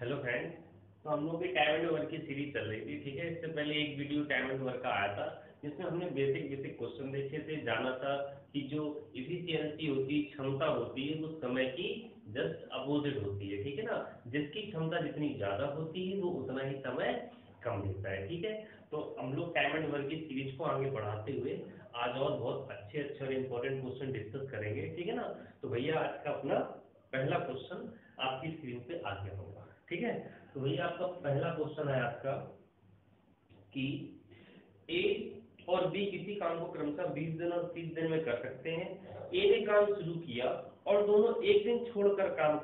Hello friends. तो हम लोग की टाइम एंड वर्क की सीरीज चल रही थी, ठीक है। इससे पहले एक वीडियो टाइम एंड वर्क का आया था जिसमें हमने बेसिक बेसिक क्वेश्चन देखे थे, जाना था कि जो इफिशियंसी होती है, क्षमता होती है, वो समय की जस्ट अपोजिट होती है, ठीक है ना। जिसकी क्षमता जितनी ज़्यादा होती है वो उतना ही समय कम लेता है, ठीक है। तो हम लोग टाइम एंड वर्क की सीरीज को आगे बढ़ाते हुए आज और बहुत अच्छे अच्छे और इम्पोर्टेंट क्वेश्चन डिस्कस करेंगे, ठीक है ना। तो भैया आज का अपना पहला क्वेश्चन आपकी स्क्रीन पे आ गया होगा, ठीक है। तो भैया आपका पहला क्वेश्चन है आपका कि ए और बी किसी काम को क्रमशः 20 दिन और 30 दिन में कर सकते हैं। ए ने काम शुरू किया और दोनों एक दिन छोड़कर काम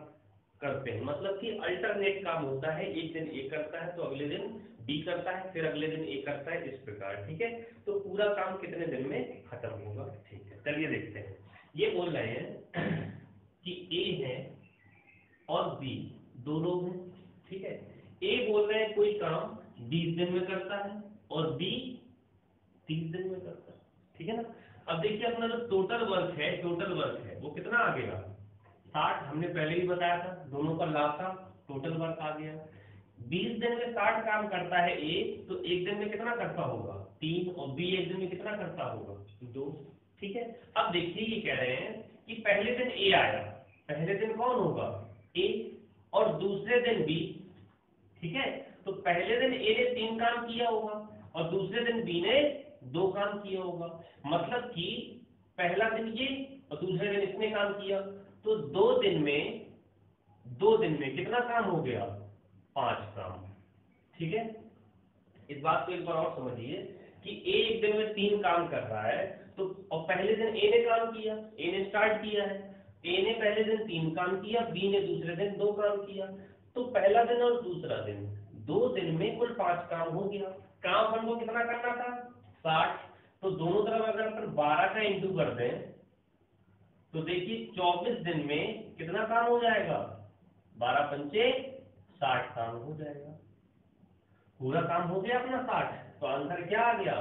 करते हैं, मतलब कि अल्टरनेट काम होता है। एक दिन ए करता है तो अगले दिन बी करता है, फिर अगले दिन ए करता है, इस प्रकार, ठीक है। तो पूरा काम कितने दिन में खत्म होगा, ठीक है। चलिए देखते हैं। ये बोल रहे हैं कि ए है और बी दो लोग हैं, ठीक है। ए बोल रहे हैं कोई काम 20 दिन में करता है और बी 30 दिन में करता है, ठीक है ना। अब देखिए अपना जो टोटल वर्क है वो कितना आ गया, 60। हमने पहले ही बताया था, दोनों का लासा टोटल वर्क आ गया। 20 दिन में 60 काम करता है ए, तो एक दिन में कितना करता होगा, 3, और बी एक दिन में कितना करता होगा, 2, ठीक है। अब देखिए ये कह रहे हैं कि पहले दिन ए आया, पहले दिन कौन होगा, ए, और दूसरे दिन बी, ठीक है। तो पहले दिन ए ने 3 काम किया होगा और दूसरे दिन बी ने 2 काम किया होगा। मतलब कि पहला दिन ये और दूसरे दिन इसने काम किया, तो 2 दिन में कितना काम हो गया, 5 काम, ठीक है। इस बात को एक बार और समझिए कि ए एक दिन में 3 काम कर रहा है, तो और पहले दिन ए ने काम किया, ए ने स्टार्ट किया है, ए ने पहले दिन 3 काम किया, बी ने दूसरे दिन 2 काम किया। तो पहला दिन और दूसरा दिन 2 दिन में कुल 5 काम हो गया। काम अपन को कितना करना था, 60। तो दोनों तरफ अगर अपन 12 का इंटू कर दें तो देखिए 24 दिन में कितना काम हो जाएगा, 12 पंचे 60 काम हो जाएगा। पूरा काम हो गया अपना 60, तो आंसर क्या आ गया,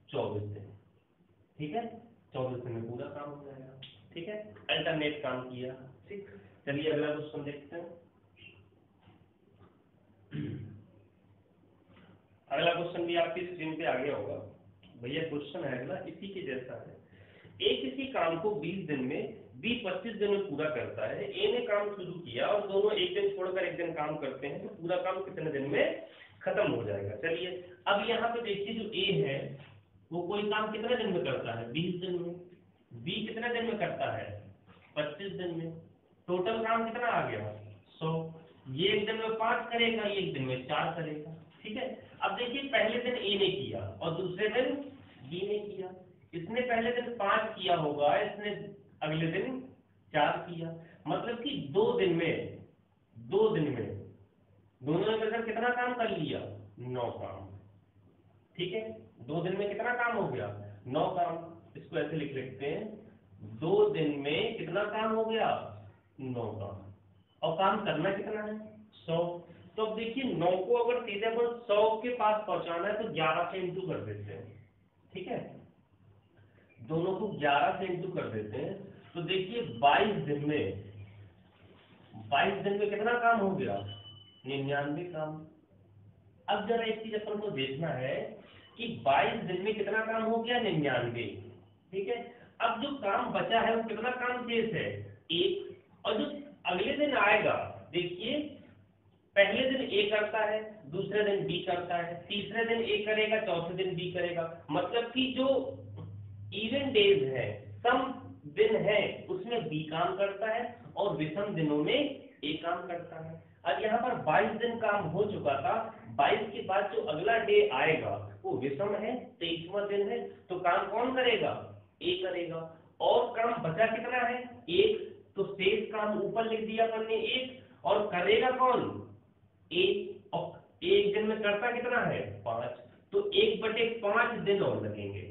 24 दिन, ठीक है। 24 दिन में पूरा काम हो जाएगा, ठीक है। अल्टरनेट काम किया, ठीक। चलिए अगला क्वेश्चन देखते हैं। अगला क्वेश्चन भी आपकी स्क्रीन पे आ गया होगा भैया। क्वेश्चन है अगला इसी के जैसा है। ए किसी काम को 20 दिन में, बी 25 दिन में पूरा करता है। ए ने काम शुरू किया और दोनों एक दिन छोड़कर एक दिन काम करते हैं, तो पूरा काम कितने दिन में खत्म हो जाएगा। चलिए अब यहाँ पे देखिए जो ए है वो कोई काम कितने दिन में करता है, 20 दिन में। बी कितने दिन में करता है, 25 दिन में। टोटल काम कितना आ गया, 100। ये एक दिन में 5 करेगा, ये एक दिन में 4 करेगा, ठीक है। अब देखिए पहले दिन ए ने किया और दूसरे दिन बी ने किया। इसने पहले दिन 5 किया होगा, इसने अगले दिन 4 किया। मतलब कि 2 दिन में दोनों ने मिलकर कितना काम कर लिया, 9 काम, ठीक है। 2 दिन में कितना काम हो गया, 9 काम। इसको ऐसे लिख लेते हैं, 2 दिन में कितना काम हो गया, 9 काम। और काम करना कितना है, 100। तो अब देखिए 9 को अगर सीधे अपन 100 के पास पहुंचाना है तो 11 से इंटू कर देते हैं, ठीक है। दोनों को 11 से इंटू कर देते हैं, तो देखिए 22 दिन में कितना काम हो गया, 99 काम। अब जरा एक चीज अपन को देखना है कि 22 दिन में कितना काम हो गया, 99, ठीक है। अब जो काम बचा है वो कितना काम शेष है, 1। और जो अगले दिन आएगा, देखिए पहले दिन ए करता है, दूसरे दिन बी करता है, तीसरे दिन ए करेगा, चौथे दिन बी करेगा। मतलब कि जो इवन डेज है, सम दिन है, उसमें बी काम करता है और विषम दिनों में ए काम करता है। अब यहाँ पर 22 दिन काम हो चुका था, 22 के बाद जो अगला डे आएगा वो विषम है, 23वां दिन है, तो काम कौन करेगा, ए करेगा। और काम बचा कितना है, 1। तो शेष काम ऊपर लिख दिया अपन ने 1, और करेगा कौन, ए। और एक दिन में करता कितना है, 5। तो 1/5 दिन और लगेंगे।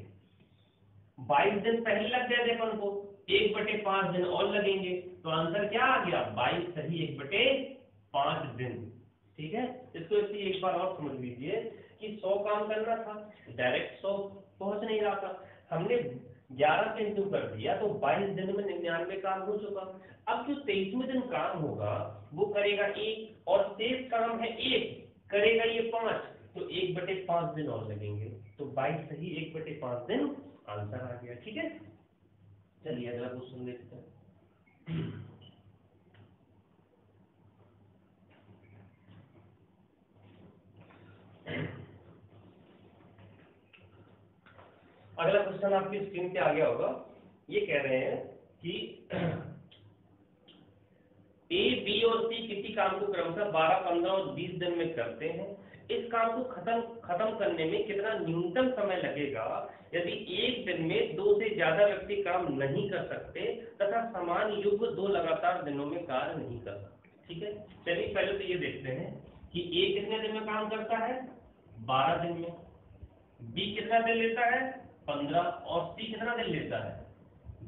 22 दिन पहले लग गए थे अपन को, 1/5 दिन और लगेंगे, तो आंसर क्या आ गया, 22 सही 1/5 दिन, ठीक है। इसको इसलिए एक बार और समझ लीजिए कि 100 काम करना था, डायरेक्ट 100 पहुंच नहीं रहा था। हमने 11 से इंटू कर दिया तो 22 दिन में 99 काम हो चुका। अब जो 23वें दिन काम होगा वो करेगा 1, और शेष काम है 1, करेगा ये 5, तो 1/5 दिन और लगेंगे। तो 22 सही 1/5 दिन आंसर आ गया। ठीक है, चलिए अगला क्वेश्चन देखते हैं। अगला क्वेश्चन आपकी स्क्रीन पे आ गया होगा। ये कह रहे हैं कि ए, बी और सी किसी काम को क्रमशः 12, 15 और 20 दिन में करते हैं। इस काम को खत्म करने में कितना न्यूनतम समय लगेगा यदि एक दिन में 2 से ज्यादा व्यक्ति काम नहीं कर सकते तथा समान युग 2 लगातार दिनों में कार्य नहीं कर सकते। ठीक है, चलिए पहले तो ये देखते हैं कि ए कितने दिन में काम करता है, 12 दिन में, बी कितना दिन लेता है, 15, और सी कितना दिन लेता है,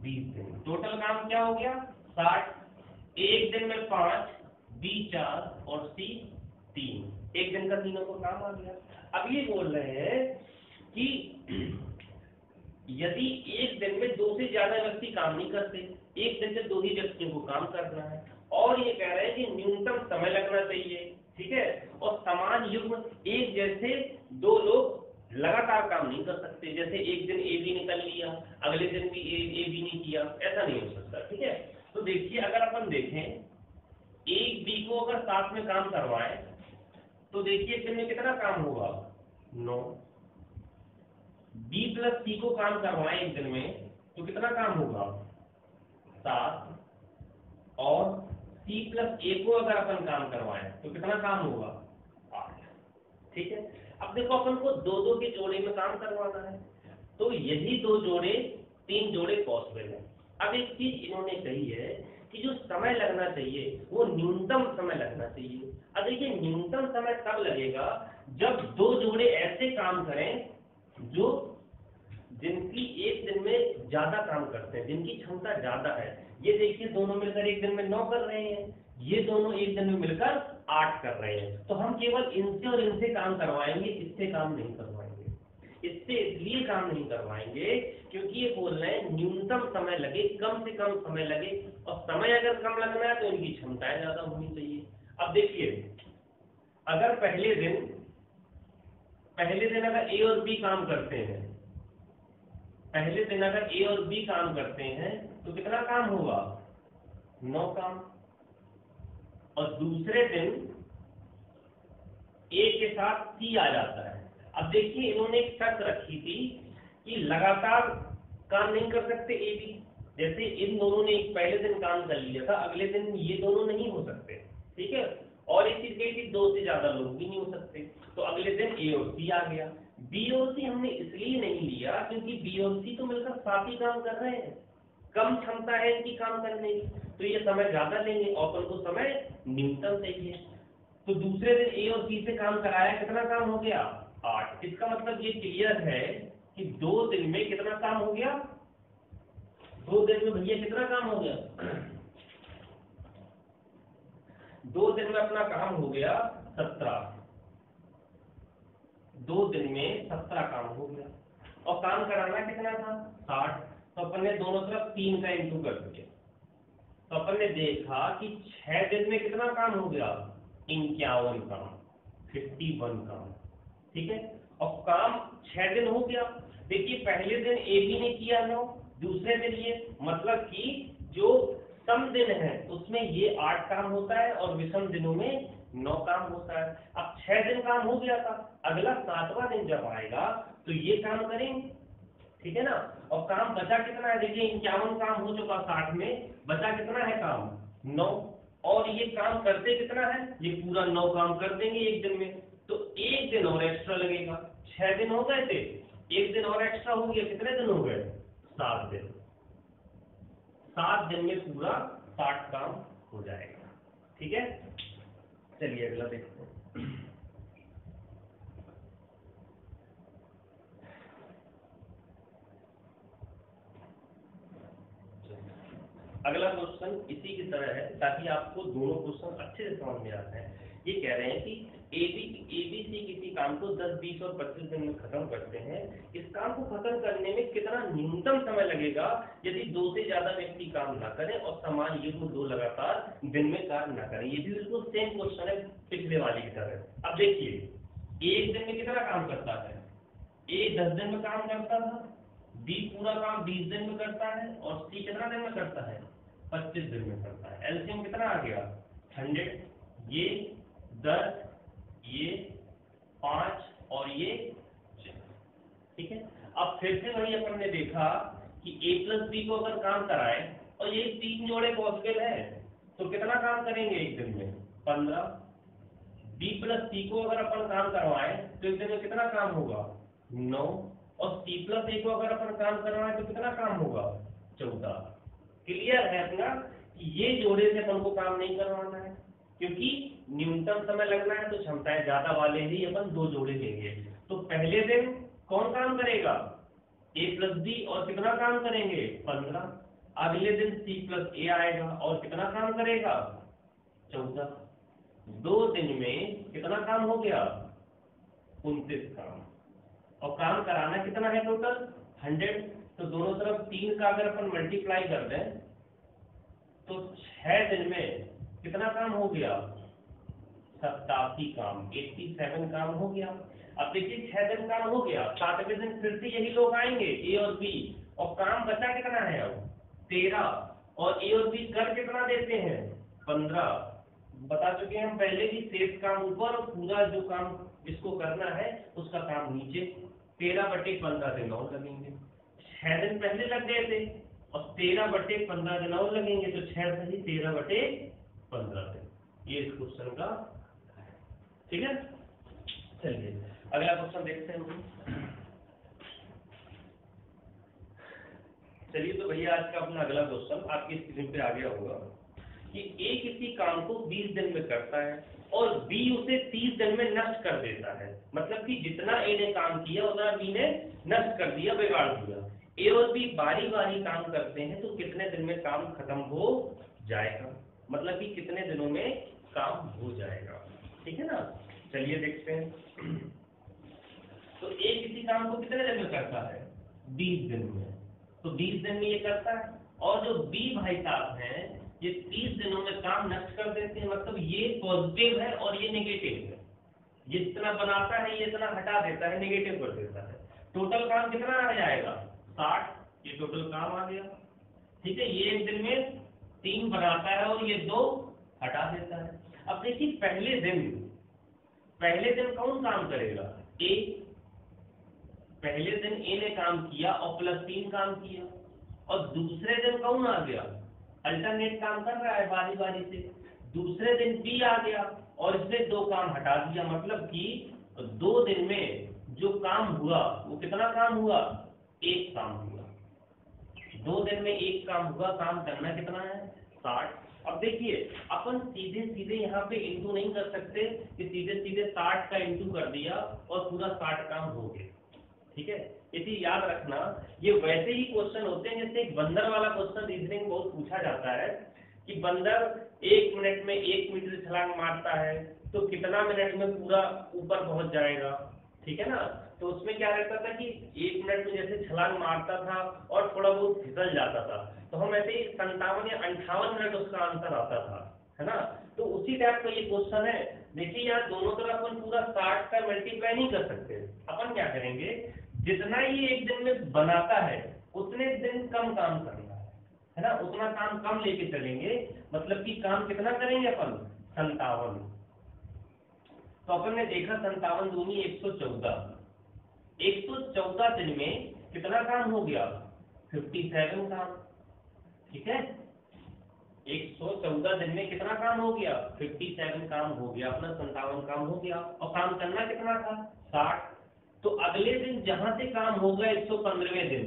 20 दिन। टोटल काम क्या हो गया, 60। एक दिन में 5, बी 4 और सी 3, एक दिन का तीनों को काम आ गया। अब ये बोल रहे हैं कि यदि एक दिन में 2 से ज्यादा व्यक्ति काम नहीं करते, एक दिन में 2 ही व्यक्तियों को काम करना है, और ये कह रहे हैं कि न्यूनतम समय लगना चाहिए। ठीक है, और समान युग्म, एक जैसे 2 लोग लगातार काम नहीं कर सकते, जैसे एक दिन ए बी निकल लिया, अगले दिन भी ए बी नहीं किया, ऐसा नहीं हो सकता। ठीक है, तो देखिए अगर अपन देखें एक बी को अगर साथ में काम करवाएं तो देखिए दिन में कितना काम होगा, 9। बी प्लस सी को काम करवाएं एक दिन में तो कितना काम होगा, 7। और सी प्लस ए को अगर अपन काम करवाएं तो कितना काम होगा, 8। ठीक है, अब देखो अपन को 2-2 के जोड़े में काम करवाना है, तो यही 2 जोड़े 3 जोड़े पॉसिबल है। अब एक चीज इन्होंने कही है कि जो समय लगना चाहिए वो न्यूनतम समय लगना चाहिए। अब देखिए न्यूनतम समय तब लगेगा जब 2 जोड़े ऐसे काम करें जो जिनकी एक दिन में ज्यादा काम करते हैं, जिनकी क्षमता ज्यादा है। ये देखिए दोनों मिलकर एक दिन में 9 कर रहे हैं, ये दोनों एक दिन में मिलकर 8 कर रहे हैं, तो हम केवल इनसे और इनसे काम करवाएंगे, इससे काम नहीं करवाएंगे। इससे इसलिए काम नहीं करवाएंगे क्योंकि ये बोल रहे हैं न्यूनतम समय लगे, कम से कम समय लगे, और समय अगर कम लगना है तो इनकी क्षमताएं ज्यादा होनी चाहिए। अब देखिए अगर पहले दिन अगर ए और बी काम करते हैं, पहले दिन अगर ए और बी काम करते हैं तो कितना काम होगा, 9 काम। और दूसरे दिन ए के साथ सी आ जाता है। अब देखिए इन्होंने एक शर्त रखी थी कि लगातार काम नहीं कर सकते ए बी, जैसे इन दोनों ने एक पहले दिन काम कर लिया था, अगले दिन ये दोनों नहीं हो सकते। ठीक है, और एक चीज कही थी 2 से ज्यादा लोग भी नहीं हो सकते, तो अगले दिन ए और सी आ गया। बी और सी हमने इसलिए नहीं लिया क्योंकि बी और सी तो मिलकर साथ ही काम कर रहे हैं, कम क्षमता है इनकी काम करने की, तो ये समय ज्यादा लेंगे, और अपन को समय न्यूनतम चाहिए। तो दूसरे दिन ए और सी से काम कराया, कितना काम हो गया, 8। इसका मतलब ये क्लियर है कि 2 दिन में कितना काम हो गया, 2 दिन में भैया कितना काम हो गया, 2 दिन में अपना काम हो गया 17। 2 दिन में 17 काम हो गया, और काम कराना कितना था, 60। तो अपन ने दोनों तरफ 3 का इंटू कर दिया, तो अपन ने देखा कि 6 दिन में कितना काम हो गया, 51 काम, 51 काम। ठीक है, और काम 6 दिन हो गया। देखिए पहले दिन ए बी ने किया 9, दूसरे दिन ये, मतलब कि जो सम दिन है उसमें ये 8 काम होता है और विषम दिनों में 9 काम होता है। अब 6 दिन काम हो गया था, अगला 7वां दिन जब आएगा तो ये काम करेंगे। ठीक है ना, और काम बचा कितना है, देखिए 51 काम हो चुका 60 में, बचा कितना है काम, 9। और ये काम करते कितना है, ये पूरा 9 काम कर देंगे एक दिन में, तो एक दिन और एक्स्ट्रा लगेगा। 6 दिन हो गए थे, एक दिन और एक्स्ट्रा हो गया, कितने दिन हो गए, 7 दिन। 7 दिन में पूरा 60 काम हो जाएगा। ठीक है, चलिए अगला देखते हैं। अगला क्वेश्चन इसी की तरह है ताकि आपको दोनों क्वेश्चन अच्छे से समझ में आते हैं। ये कह रहे हैं कि एबीसी किसी काम काम को 10, 20 और 25 दिन में खत्म करते हैं, इस काम को खत्म करने में कितना न्यूनतम समय लगेगा यदि 2 से ज्यादा व्यक्ति काम ना करें और समान युग्म 2 लगातार दिन में कार्य ना करें। ये भी बिल्कुल सेम क्वेश्चन है पिछले वाले की तरह। अब देखिए एक दिन में कितना काम करता है, ए 10 दिन में काम करता था, बी पूरा काम 20 दिन में करता है और सी कितना दिन में करता है, 25 दिन में करता है। एलसीएम कितना आ गया 100, ये 10, ये 5 और ये 4। ठीक है, अब फिर से वही अपन ने देखा कि a प्लस बी को अगर काम कराए और ये 3 जोड़े पॉसिबल है तो कितना काम करेंगे एक दिन में 15। बी प्लस सी को अगर अपन काम करवाएं तो एक दिन में कितना काम होगा 9 और सी प्लस ए को अगर अपन काम करवाएं तो कितना काम होगा 14। क्लियर है अपना कि ये जोड़े से अपन को काम नहीं करवाना है क्योंकि न्यूनतम समय लगना है तो क्षमताएं ज्यादा वाले ही अपन 2 जोड़े लेंगे। तो पहले दिन कौन काम करेगा ए प्लस बी और कितना काम करेंगे 15। अगले दिन सी प्लस ए आएगा और कितना काम करेगा 14। 2 दिन में कितना काम हो गया 29 काम, और काम कराना कितना है टोटल 100। तो दोनों तरफ 3 का अगर अपन मल्टीप्लाई कर दें तो 6 दिन में कितना काम हो गया 87 काम, 87 काम हो गया। अब देखिए 6 दिन काम हो गया, 7वें दिन फिर से यही लोग आएंगे ए और बी, और काम बचा कितना है अब 13, और ए और बी कर कितना देते हैं 15। बता चुके हैं हम पहले भी शेष काम ऊपर और पूरा जो काम इसको करना है उसका काम नीचे। 13/15 दिन और लगेंगे, 6 दिन पहले लग गए थे और 13/15 दिन और लगेंगे तो 6 सही 13/15 दिन। ये इस क्वेश्चन का ठीक है। चलिए अगला क्वेश्चन देखते हैं हम। चलिए तो भैया आज का अपना अगला क्वेश्चन आपकी स्क्रीन पे आ गया होगा कि ए किसी काम को 20 दिन में करता है और बी उसे 30 दिन में नष्ट कर देता है। मतलब कि जितना ए ने काम किया उतना बी ने नष्ट कर दिया, बिगाड़ दिया। ए और बी बारी बारी काम करते हैं तो कितने दिन में काम खत्म हो जाएगा, मतलब कि कितने दिनों में काम हो जाएगा। ठीक है ना, चलिए देखते हैं। तो ए किसी काम को कितने दिन में करता है 20 दिन में, तो 20 दिन में ये करता है, और जो बी भाई साहब हैं ये 30 दिनों में काम नष्ट कर देते हैं। मतलब ये पॉजिटिव है और ये नेगेटिव है, ये इतना बनाता है ये इतना हटा देता है, नेगेटिव कर देता है। टोटल काम कितना आ जाएगा 60, ये टोटल काम आ गया। ठीक है, ये एक दिन में 3 बनाता है और ये 2 हटा देता है। अब देखिए पहले दिन कौन काम करेगा ए, पहले दिन ए ने काम किया और +3 काम किया, और दूसरे दिन कौन आ गया अल्टरनेट काम कर रहा है बारी बारी से, दूसरे दिन बी आ गया और इसने 2 काम हटा दिया। मतलब कि 2 दिन में जो काम हुआ वो कितना काम हुआ 1 काम हुआ। 2 दिन में 1 काम हुआ, काम करना कितना है 60। अब देखिए अपन सीधे सीधे यहाँ पे इंटू नहीं कर सकते कि सीधे सीधे 60 का इंटू कर दिया और पूरा 60 काम हो गया। ठीक है, इसे याद रखना, ये वैसे ही क्वेश्चन होते हैं जैसे एक बंदर वाला क्वेश्चन रीजनिंग बहुत पूछा जाता है कि बंदर 1 मिनट में 1 मीटर छलांग मारता है तो कितना मिनट में पूरा ऊपर पहुंच जाएगा। ठीक है ना, तो उसमें क्या रहता था कि 1 मिनट में जैसे छलांग मारता था और थोड़ा बहुत फिसल जाता था, तो हम ऐसे ही 57 या 58 मिनट उसका आंसर आता था, है ना। तो उसी टाइप का ये क्वेश्चन है। देखिए यहाँ दोनों तरफ अपन पूरा 60 का मल्टीप्लाई नहीं कर सकते, अपन क्या करेंगे जितना ये एक दिन में बनाता है उतने दिन कम काम करना है ना, उतना काम कम लेके चलेंगे। मतलब कि काम कितना करेंगे अपन 57। तो अपन ने देखा 57 दूनी 114, 114 दिन में कितना काम हो गया 57 काम। ठीक है, 114 दिन में कितना काम हो गया 57 काम हो गया, अपना 57 काम हो गया, और काम करना कितना था 60। तो अगले दिन जहां से काम होगा 115वें दिन,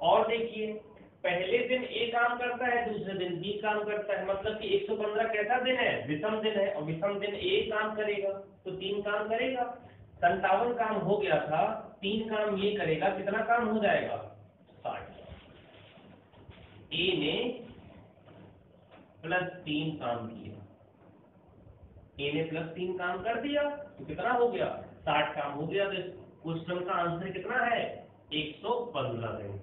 और देखिए पहले दिन ए काम करता है दूसरे दिन बी काम करता है, मतलब कि 115 कैसा दिन है विषम दिन है, और विषम दिन ए काम करेगा तो 3 काम करेगा। 57 काम हो गया था, 3 काम ये करेगा, कितना काम हो जाएगा 60। ए ने +3 काम किया, ए ने +3 काम कर दिया तो कितना हो गया, 60 काम हो गया। तो क्वेश्चन का आंसर कितना है, 115 दिन।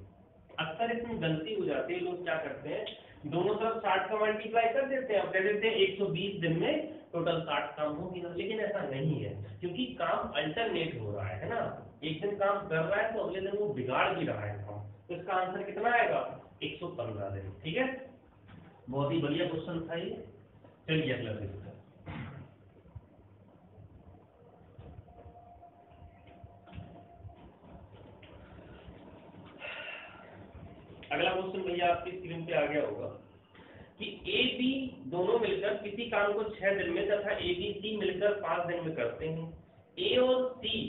अक्सर इसमें गलती हो जाती है, लोग क्या करते हैं दोनों तरफ 60 का मल्टीप्लाई कर देते हैं और कह देते हैं 120 दिन में टोटल 60 काम हो गया। लेकिन ऐसा नहीं है, क्योंकि काम अल्टरनेट हो रहा है ना, एक दिन काम कर रहा है तो अगले दिन वो बिगाड़ भी रहा है काम। तो इसका आंसर कितना आएगा, 115 दिन। ठीक है, बहुत ही बढ़िया क्वेश्चन था ये। चलिए अगला देखते हैं। अगला क्वेश्चन भैया आपकी स्क्रीन पे आ गया होगा कि ए बी दोनों मिलकर किसी काम को 6 दिन में तथा ए बी सी मिलकर 5 दिन में करते हैं। ए और सी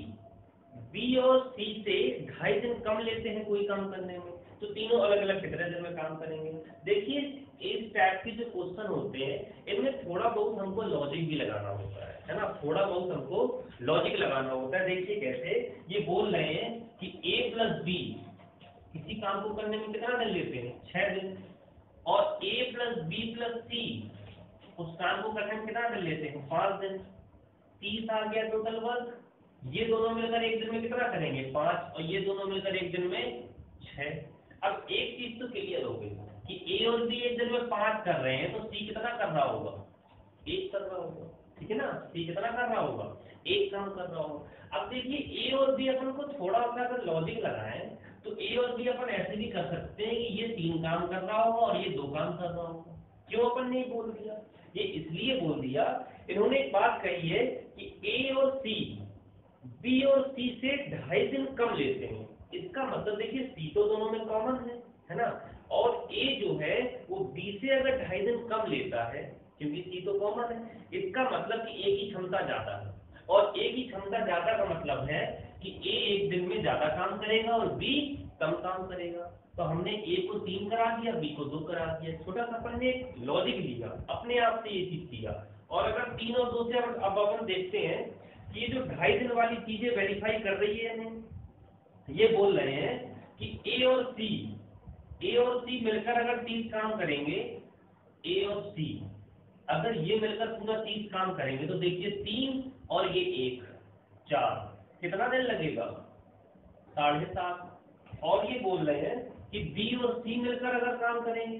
बी और सी से 2.5 दिन कम लेते हैं कोई काम करने में, तो तीनों अलग अलग कितने दिन में काम करेंगे। देखिए इस टाइप के जो क्वेश्चन होते हैं इनमें थोड़ा बहुत हमको लॉजिक भी लगाना होता है ना, थोड़ा बहुत हमको लॉजिक लगाना होता है। देखिए कैसे, ये बोल रहे हैं कि ए प्लस बी किसी काम को करने में कितना दिन लेते हैं, 6 दिन, और ए प्लस बी प्लस सी उस काम को करने में कितना दिन लेते हैं, 5 दिन। 30 आ गया टोटल वर्क। ये दोनों मिलकर एक दिन में कितना करेंगे, 5, और ये दोनों मिलकर एक दिन में 6। अब एक चीज तो क्लियर हो गई कि ए और बी एक दिन में 5 कर रहे हैं, तो सी कितना कर रहा होगा, 1 कर रहा होगा। ठीक है ना, सी कितना कर रहा होगा, 1 काम कर रहा होगा। अब देखिए ए और बी अपन को थोड़ा सा अगर लॉजिक लगाएं तो ए और बी अपन ऐसे भी कर सकते हैं कि ये 3 काम कर रहा होगा और ये 2 काम कर रहा होगा। क्यों अपन ने बोल दिया, ये इसलिए बोल दिया, इन्होंने एक बात कही है कि ए और सी बी और सी से 2.5 दिन कम लेते हैं। इसका मतलब देखिए सी तो दोनों में कॉमन है ना, और ए जो है वो बी से अगर 2.5 दिन कम लेता है क्योंकि सी तो कॉमन है, इसका मतलब कि ए की क्षमता ज्यादा है, और ए की क्षमता ज्यादा का मतलब है कि ए एक दिन में ज्यादा काम करेगा और बी कम काम करेगा। तो हमने ए को 3 करा दिया, बी को 2 करा दिया। छोटा सा अपन ने लॉजिक लिया, अपने आप से ये चीज किया। और अगर 3 और 2 से अब अपन देखते हैं कि ये जो 2.5 दिन वाली चीजें वेरीफाई कर रही है नहीं, ये बोल रहे हैं कि ए और सी मिलकर अगर 30 काम करेंगे, ए और सी अगर ये मिलकर पूरा 30 काम करेंगे, तो देखिए 3 और ये 1 4, कितना दिन लगेगा, 7.5। और ये बोल रहे हैं कि बी और सी मिलकर अगर काम करेंगे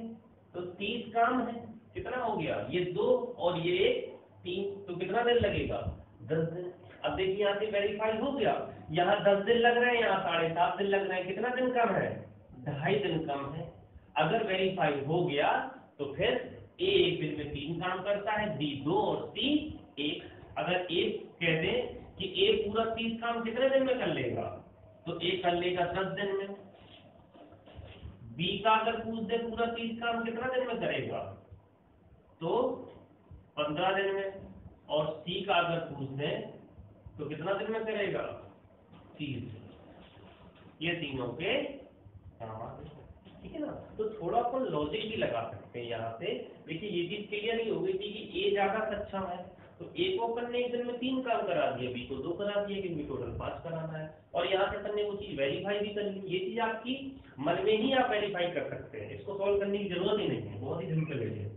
तो 30 काम है, कितना हो गया, ये 2 और ये 3, तो कितना दिन लगेगा, 10 दिन। अब देखिए यहाँ से वेरीफाई हो गया, यहाँ 10 दिन लग रहे हैं, यहाँ 7.5 दिन लग रहे हैं, कितना दिन कम है, 2.5 दिन कम है। अगर वेरीफाई हो गया तो फिर ए एक दिन में 3 काम करता है, बी 2 और सी 1। अगर ए कह दें कि ए पूरा 30 काम कितने दिन में कर लेगा, तो ए कर लेगा 10 दिन में। बी का अगर पूछ दे पूरा 30 काम कितना दिन में करेगा, तो 15 दिन में। और सी का अगर पूछ दे तो कितना दिन में करेगा, 30। ये तीनों के काम, ठीक है ना। तो थोड़ा अपन लॉजिक भी लगा सकते हैं यहाँ से। देखिए ये चीज क्लियर नहीं हो गई थी कि ए ज्यादा सक्षम है, तो ए को अपन ने एक दिन में 3 काम करा दिया, बी को 2 करा दिया, क्योंकि टोटल 5 कराना है। और यहाँ से अपन ने वो चीज वेरीफाई भी कर ली। ये चीज आपकी मन में ही आप वेरीफाई कर सकते हैं, इसको सॉल्व करने की जरूरत ही नहीं है, बहुत ही सिंपल है।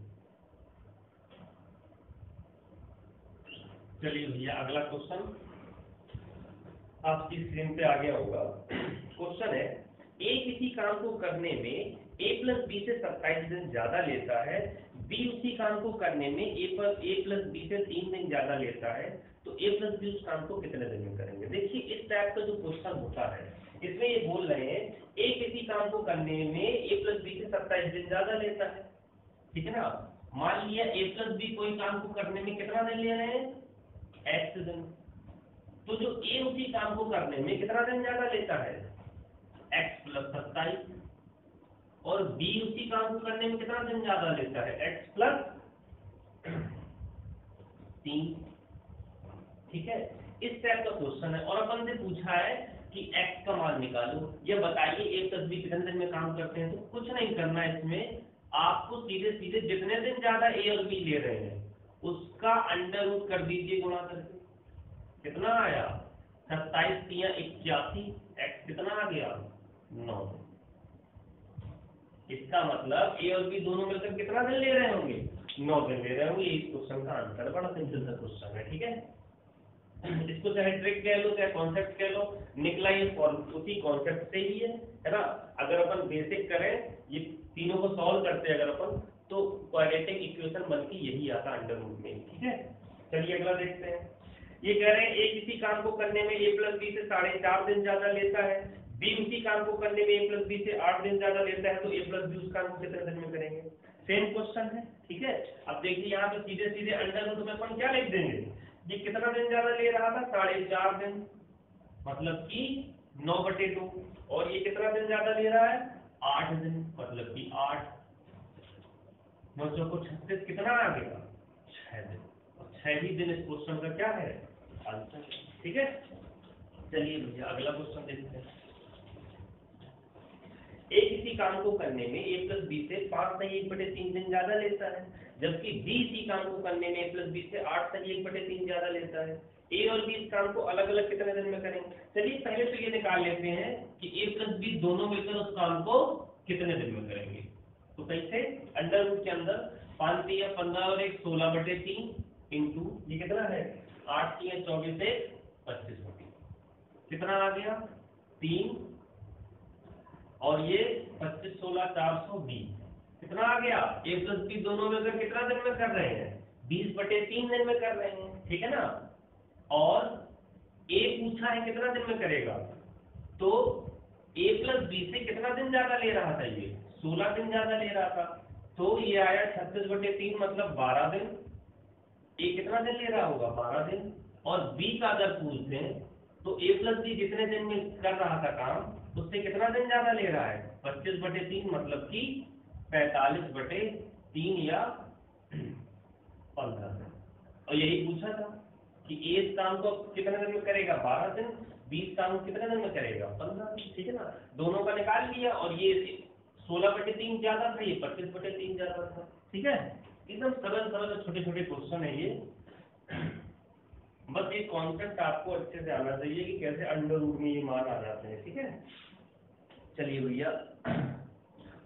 चलिए भैया अगला क्वेश्चन आपकी स्क्रीन पे आ गया होगा। क्वेश्चन है, ए किसी काम को करने में ए प्लस बी से 27 दिन ज्यादा लेता है, बी उसी काम को करने में ए प्लस बी से 3 दिन ज्यादा लेता है, तो ए प्लस बी उस काम को कितने दिन में करेंगे। देखिए इस टाइप का जो क्वेश्चन होता है इसमें ये बोल रहे हैं ए किसी काम को करने में ए प्लस बी से 27 दिन ज्यादा लेता है, ठीक है ना। मान लिया ए प्लस बी कोई काम को करने में कितना दिन ले रहे हैं, x दिन, तो जो ए उसी काम को करने में कितना दिन ज्यादा लेता है, x प्लस 27, और बी उसी काम को करने में कितना दिन ज्यादा लेता है, x प्लस 3। ठीक है, इस टाइप का क्वेश्चन है। और अपन से पूछा है कि x का मान निकालो, ये बताइए ए प्लस बी कितने दिन में काम करते हैं। तो कुछ नहीं करना है इसमें, आपको सीधे सीधे जितने दिन ज्यादा ए और बी ले रहे हैं उसका अंडर रूट कर दीजिए गुणा करके, कितना आया, 27 3 81, x कितना आ गया, 9। इसका मतलब ए और बी दोनों मिलकर कितना दिन ले रहे होंगे, 9 दिन ले रहे होंगे। इस क्वेश्चन का आंसर है, बड़ा सिंपल सा क्वेश्चन है, ठीक है। इसको चाहे ट्रिक कह लो चाहे कॉन्सेप्ट कह लो, निकला ये उसी कॉन्सेप्ट से ही है ना। अगर अपन बेसिक करें, ये तीनों को सॉल्व करते हैं अगर अपन, तो क्वाड्रेटिक इक्वेशन बन के यही आता अंडर रूट में, ठीक है। चलिए अगला देखते हैं। ये कह रहे हैं ए किसी काम को करने में a प्लस बी से 4.5 दिन ज्यादा लेता है, बी उसी काम को करने में a प्लस बी से 8 दिन ज्यादा लेता है, तो a प्लस बी उस काम को कितने दिन में करेंगे। सेम क्वेश्चन है, ठीक है। अब देखिए यहाँ पे सीधे सीधे अंडर रूट में अपन क्या लिख देंगे, ये कितना दिन ज्यादा ले रहा था 4.5 दिन, मतलब कि 9/2, और ये कितना दिन ज्यादा ले रहा है 8 दिन, मतलब कि 8 9 को 36 कितना आ गया 6 दिन, और 6 ही दिन इस क्वेश्चन का क्या है आंसर, ठीक है। चलिए भैया अगला क्वेश्चन देखते हैं। ए किसी काम को करने में a प्लस बी से 5/1/3 दिन ज्यादा लेता है, जबकि बी इसी काम को करने में a प्लस बी से 8/1/3 ज्यादा लेता है। ए और बी इस काम को अलग अलग कितने दिन में करेंगे। चलिए पहले तो ये निकाल लेते हैं कि a प्लस बी दोनों मिलकर उस काम को कितने दिन में करेंगे। तो कैसे, अंडर रूट के अंदर 5 3 15 और 1 16/3 इंटू ये कितना है 8 3 24 1 25, कितना आ गया 3, और ये 25 16 420, कितना आ गया। a प्लस बी दोनों मिलकर कितना दिन में कर रहे हैं 20/3 दिन में कर रहे हैं, ठीक है ना। और a पूछा है कितना दिन में करेगा, तो a प्लस बी से कितना दिन ज्यादा ले रहा था, ये 16 दिन ज्यादा ले रहा था, तो ये आया 36/3 मतलब 12 दिन। a कितना दिन ले रहा होगा 12 दिन, और b का अगर पूछ दें तो a प्लस बी जितने दिन में कर रहा था काम उससे कितना दिन ज्यादा ले रहा है 25/3 मतलब कि 45/3 या 15 दिन। और यही पूछा था कि a इस काम को कितने दिन में करेगा 12 दिन, b इस काम को कितने दिन में करेगा 15 दिन, ठीक है ना। दोनों का निकाल लिया, और ये 16/3 ज्यादा था, ये 25/3 ज्यादा था, ठीक है। एकदम सरल सरल छोटे छोटे क्वेश्चन है ये। बस ये कॉन्सेप्ट आपको अच्छे से आना चाहिए कि कैसे अंडर रूट में ये मान आ जाते हैं, ठीक है। चलिए भैया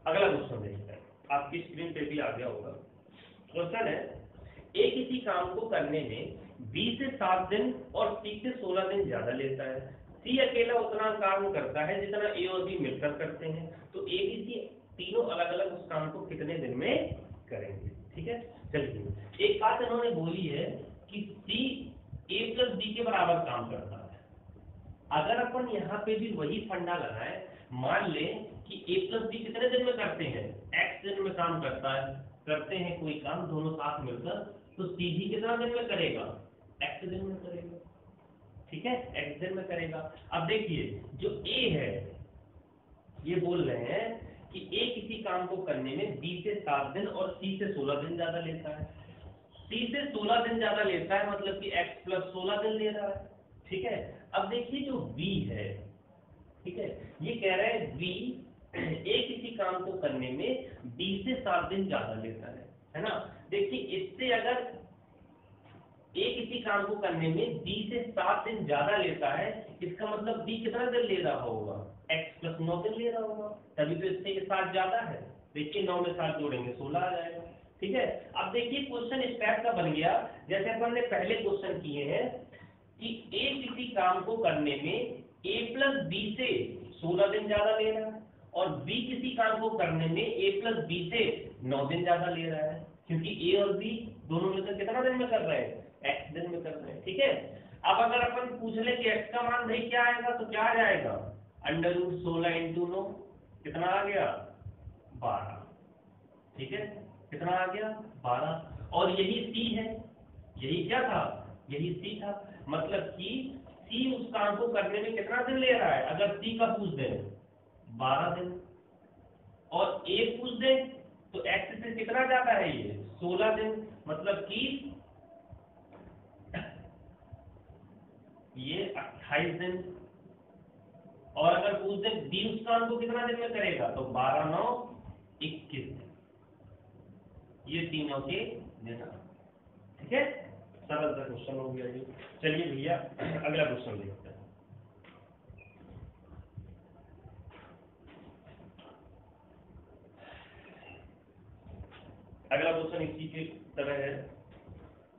अगला क्वेश्चन देखते हैं, आपकी स्क्रीन पे भी आ गया होगा। क्वेश्चन है ए किसी काम को करने में बी से 7 दिन और सी से 16 दिन ज्यादा लेता है, सी अकेला उतना काम करता है जितना ए और बी मिलकर करते हैं, तो ए बी सी तीनों अलग अलग उस काम को कितने दिन में करेंगे, ठीक है। चलिए एक बात इन्होंने बोली है कि सी a प्लस बी के बराबर काम करता है। अगर अपन यहाँ पे भी वही फंडा लगाए, मान लें कि a प्लस बी कितने दिन में करते हैं x दिन में काम करता है, करते हैं कोई काम दोनों साथ मिलकर, तो c भी कितना दिन में करेगा x दिन में करेगा, ठीक है, x दिन में करेगा। अब देखिए जो a है ये बोल रहे हैं कि a किसी काम को करने में b से 7 दिन और c से 16 दिन ज्यादा लेता है, c से 16 दिन ज्यादा लेता है मतलब कि x प्लस 16 दिन ले रहा है, ठीक है। अब देखिए जो b है, ठीक है, ये कह रहा है b a किसी काम को करने में b से 7 दिन ज्यादा लेता है ना। देखिए इससे अगर a किसी काम को करने में b से 7 दिन ज्यादा लेता है, इसका मतलब b कितना दिन ले रहा होगा x प्लस 9 दिन ले रहा होगा, तभी तो इससे ये 7 ज्यादा है। देखिए 9 में 7 जोड़ेंगे 16 आ जाएगा, ठीक है। अब देखिए क्वेश्चन इस टाइप का बन गया जैसे अपन ने पहले क्वेश्चन किए हैं कि a किसी काम को करने में a प्लस बी से 16 दिन ज्यादा ले रहा है, और b किसी काम को करने में a प्लस बी से 9 दिन ज्यादा ले रहा है, क्योंकि a और b दोनों मिलकर कितना दिन में कर रहे हैं x दिन में कर रहे हैं, ठीक है। अब अगर अपन पूछ ले कि x का मान भाई क्या आएगा, तो क्या आ जाएगा अंडर रूट 16 इंटू 9, कितना आ गया 12, ठीक है, कितना आ गया 12। और यही c है, यही क्या था यही c था, मतलब कि c उस काम को करने में कितना दिन ले रहा है, अगर c का पूछ दे 12 दिन, और a पूछ दे तो x से कितना ज्यादा है ये 16 दिन, मतलब कि ये 28 दिन। और अगर पूछ दे b उस काम को कितना दिन में करेगा, तो 12 9 21 दिन, ये तीनों के देना, ठीक है। सरल सा क्वेश्चन हो गया जी। चलिए भैया अगला क्वेश्चन देखते हैं। अगला क्वेश्चन इसी के तरह है,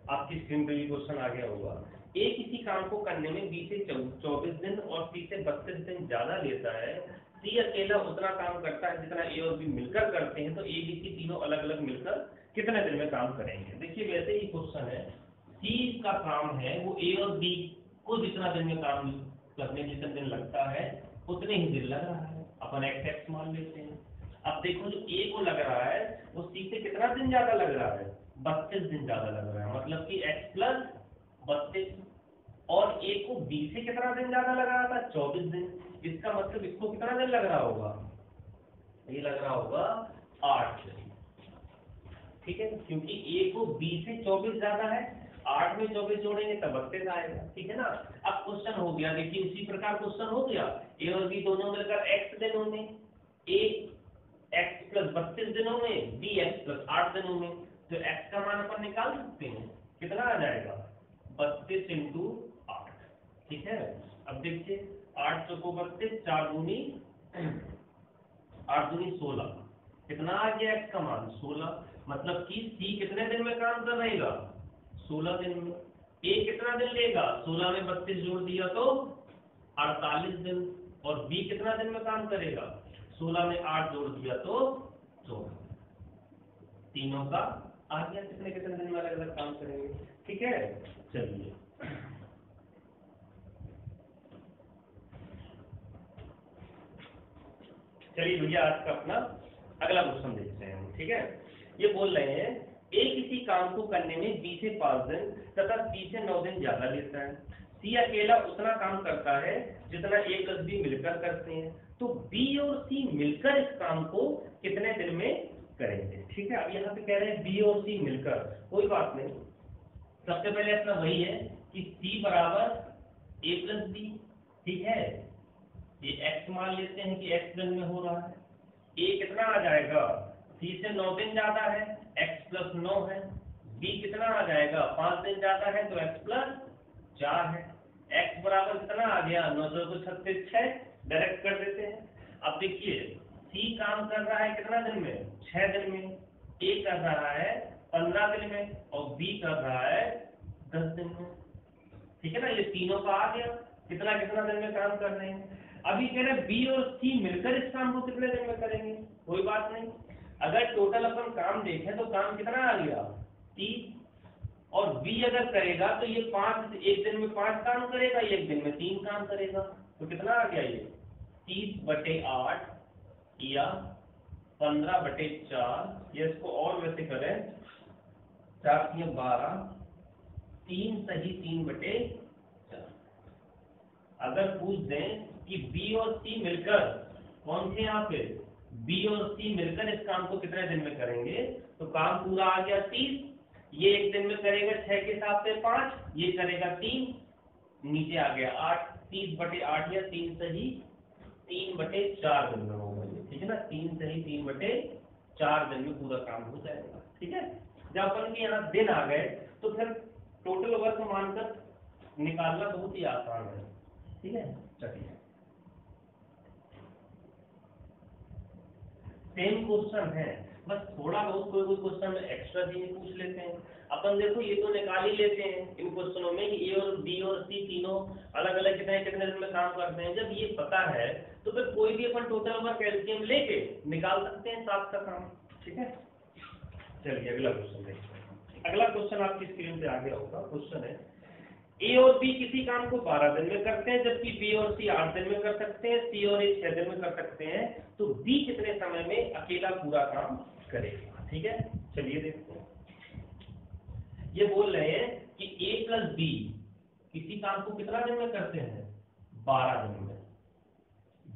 आपकी स्क्रीन पे भी क्वेश्चन आ गया होगा। ए किसी काम को करने में बी से 24 दिन और सी से 32 दिन ज्यादा लेता है, सी अकेला उतना काम करता है जितना ए और बी मिलकर करते हैं, तो ए बी सी तीनों अलग अलग मिलकर कितने दिन में काम करेंगे। देखिए वैसे ही क्वेश्चन है, सी का काम है वो ए और बी को जितना दिन में काम करने जितना दिन लगता है उतने ही दिन लग रहा है, अपन एक्स एक्स मान लेते हैं। अब देखो जो ए को लग रहा है वो सी से कितना दिन ज्यादा लग रहा है, 32 दिन ज्यादा लग रहा है, मतलब कि x प्लस 32, और ए को बी से कितना दिन ज्यादा लग रहा था, 24 दिन। इसका मतलब इसको कितना दिन लग रहा होगा, ये लग रहा होगा 8 दिन, ठीक है, क्योंकि ए को बी से 24 ज्यादा है, 8 में 24 जोड़ेंगे तब 32 आएगा, ठीक है ना। अब क्वेश्चन हो गया, देखिए उसी प्रकार क्वेश्चन हो गया, ए और बी दोनों मिलकर x दिनों में, ए x प्लस 32 दिनों में, बी x प्लस 8 दिनों में, तो x का मान अपन निकाल सकते हैं, कितना आ जाएगा 32 इंटू 8, ठीक है। अब देखिए 8 चौको 32, 4 दूनी 8 दूनी 16, कितना आ गया x का मान 16, मतलब कि सी कितने दिन में काम कर रहेगा 16 दिन में। ए कितना दिन लेगा, 16 में 32 जोड़ दिया तो 48 दिन, और बी कितना दिन में काम करेगा, 16 में 8 जोड़ दिया तो 14, तीनों का आ गया कितने कितने दिन में अलग अलग काम करेंगे, ठीक है। चलिए चलिए भैया आज का अपना अगला क्वेश्चन देखते हैं, ठीक है। ये बोल रहे हैं ए किसी काम को करने में बी से 5 दिन तथा सी से 9 दिन ज्यादा लेता है, सी अकेला उतना काम करता है जितना ए प्लस बी मिलकर करते हैं, तो बी और सी मिलकर इस काम को कितने दिन में करेंगे, ठीक है। अब यहाँ पे कह रहे हैं बी और सी मिलकर, कोई बात नहीं, सबसे पहले अपना वही है कि सी बराबर ए प्लस बी, ठीक है, ये x मान लेते हैं कि x दिन में हो रहा है, a कितना आ जाएगा, c से 9 दिन ज्यादा है, x प्लस 9 है, b कितना आ जाएगा 5 दिन ज्यादा है तो x प्लस 4 है, x बराबर कितना आ गया 9 2 36, 6 डायरेक्ट कर देते हैं। अब देखिए c काम कर रहा है कितना दिन में, 6 दिन में, a कर रहा है 15 दिन में और b कर रहा है 10 दिन में, ठीक है ना। ये तीनों का आ गया कितना कितना दिन में काम कर रहे हैं। अभी कह रहे बी और सी मिलकर इस काम को कितने दिन में करेंगे, कोई बात नहीं, अगर टोटल अपन काम देखें तो काम कितना आ गया 30, और बी अगर करेगा तो ये 5 एक दिन में 5 काम करेगा, एक दिन में 3 काम करेगा, तो कितना आ गया ये 30/8 या 15/4, ये इसको और वैसे करें 4 × 12, 3 सही 3/4। अगर पूछ दें कि बी और सी मिलकर, कौन थे यहाँ पे, बी और सी मिलकर इस काम को कितने दिन में करेंगे, तो काम पूरा आ गया 30, ये एक दिन में करेगा 6 के हिसाब से 5, ये करेगा 3, नीचे आ गया 8, 30/8 या 3 सही 3/4 दिन में होगा ये, ठीक है ना, 3 सही 3/4 दिन में पूरा काम हो जाएगा, ठीक है। जब अपन के यहाँ दिन आ गए तो फिर टोटल वर्क मानकर निकालना बहुत ही आसान है, ठीक है। चलिए सेम क्वेश्चन है, बस थोड़ा बहुत कोई कोई क्वेश्चन एक्स्ट्रा चीजें पूछ लेते हैं अपन। देखो ये तो निकाल ही लेते हैं इन क्वेश्चनों में कि ए और बी और सी तीनों अलग अलग कितने कितने दिन में काम करते हैं, जब ये पता है तो फिर कोई भी अपन टोटल वर्क एलसीएम लेके निकाल सकते हैं साथ का काम, ठीक है। चलिए अगला क्वेश्चन देखते हैं। अगला क्वेश्चन आपकी स्क्रीन पे आ गया होगा, क्वेश्चन है ए और बी किसी काम को 12 दिन में करते हैं जबकि बी और सी 8 दिन में कर सकते हैं, सी और ए 6 दिन में कर सकते हैं, तो बी कितने समय में अकेला पूरा काम करेगा, ठीक है। चलिए देखते हैं। ये बोल रहे हैं कि ए प्लस बी किसी काम को कितना दिन में करते हैं 12 दिन में,